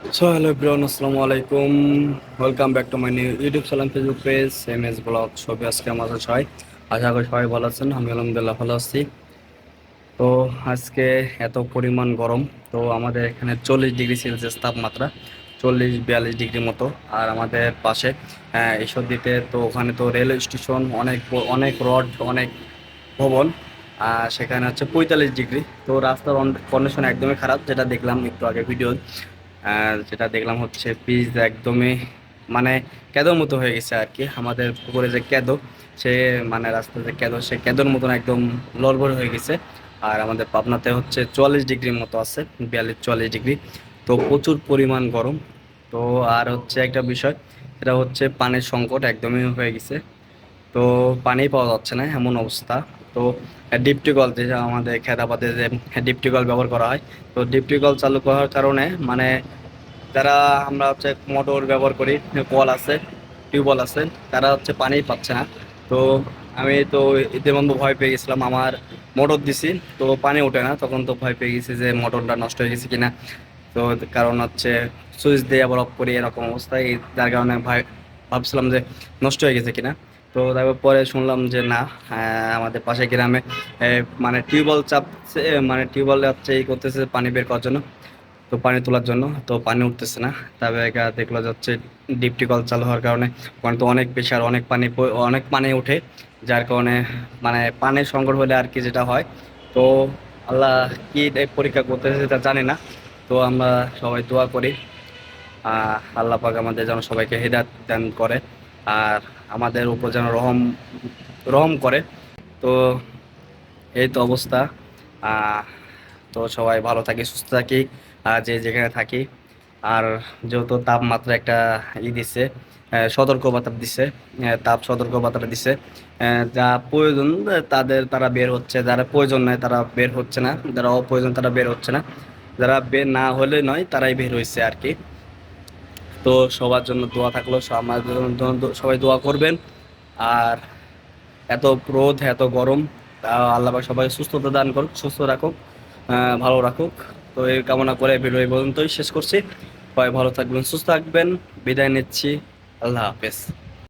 So hello everyone, আসসালামু আলাইকুম। Welcome back to my new YouTube channel, Facebook page MS blog ছবি। আজকে আমাদের সবাই আশা করি সবাই ভালো আছেন। আমি আলহামদুলিল্লাহ ভালো আছি। তো আজকে এত পরিমাণ গরম, তো আমাদের এখানে 40 ডিগ্রি সেলসিয়াস তাপমাত্রা, 40-42 ডিগ্রি মতো। আর আমাদের পাশে ঈশ্বরদীতে, তো ওখানে তো রেল স্টেশন, অনেক অনেক রড, অনেক ভবন। আর সেখানে হচ্ছে 45 ডিগ্রি। তো রাস্তার কন্ডিশন একদমই খারাপ, যেটা দেখলাম একটু আগে ভিডিও। যেটা দেখলাম হচ্ছে পিচ একদমই মানে ক্যাদোর মতো হয়ে গেছে আর কি। আমাদের পুকুরে যে ক্যাদো, সে মানে রাস্তার যে ক্যাদো, সে ক্যাদোর মতন একদম লড়বড় হয়ে গেছে। আর আমাদের পাবনাতে হচ্ছে 44 ডিগ্রির মতো আছে, 42-44 ডিগ্রি। তো প্রচুর পরিমাণ গরম। তো আর হচ্ছে একটা বিষয়, সেটা হচ্ছে পানির সংকট একদমই হয়ে গেছে। তো পানি পাওয়া যাচ্ছে না এমন অবস্থা। তো ডিপ টিউবওয়েল, যে আমাদের খেতাবাদে যে ডিপ টিউবওয়েল ব্যবহার করা হয়, তো ডিপ টিউবওয়েল চালু করার কারণে মানে যারা আমরা হচ্ছে মোটর ব্যবহার করি, কল আছে, টিউবওয়েল আছে, তারা হচ্ছে পানি পাচ্ছে না। তো আমি তো ইতিমধ্যে ভয় পেয়ে গেছিলাম, আমার মোটর দিছি, তো পানি ওঠে না। তখন তো ভয় পেয়ে গেছি যে মোটরটা নষ্ট হয়ে গেছে কিনা। তো কারণ হচ্ছে সুইচ দিয়ে আবার অফ করি, এরকম অবস্থায়, যার কারণে ভাবছিলাম যে নষ্ট হয়ে গেছে কিনা। তো তারপর পরে শুনলাম যে না, আমাদের পাশে গ্রামে মানে টিউবওয়েল চাপছে, মানে টিউবওয়েল হচ্ছে এই করতেছে পানি বের করার জন্য, তো পানি তোলার জন্য, তো পানি উঠতেছে না। তারপরে দেখলো যাচ্ছে ডিপ টিউবওয়েল চালু হওয়ার কারণে ওখানে তো অনেক প্রেশার, অনেক পানি ওঠে, যার কারণে মানে পানির সংকট হলে আর কি যেটা হয়। তো আল্লাহ কি পরীক্ষা করতেছে সেটা জানি না। তো আমরা সবাই দোয়া করি, আল্লাহ পাক আমাদের যেন সবাইকে হেদায়েত দান করে, আর আমাদের উপর যেন রহম রহম করে। তো এই তো অবস্থা। আহ, তো সবাই ভালো থাকি, সুস্থ থাকি, যে যেখানে থাকি। আর যেহেতু তাপমাত্রা একটা দিছে, সতর্ক বার্তা দিছে, তাপ সতর্ক বার্তা দিছে। যা প্রয়োজন তারা বের হচ্ছে, যারা প্রয়োজন নয় তারা বের হচ্ছে না, যারা অপ্রয়োজন তারা বের হচ্ছে না, যারা বের না হলে নয় তারাই বের হয়েছে আর কি। তো সবার জন্য দোয়া থাকলো, আমাদের জন্য সবাই দোয়া করবেন। আর এত রোদ, এত গরম, আল্লাহ পাক সবাই সুস্থতা দান করুক, সুস্থ রাখুক, ভালো রাখুক। তো এই কামনা করে ভিডিও এই পর্যন্তই শেষ করছি। সবাই ভালো থাকবেন, সুস্থ থাকবেন, বিদায় নিচ্ছি। আল্লাহ হাফেজ।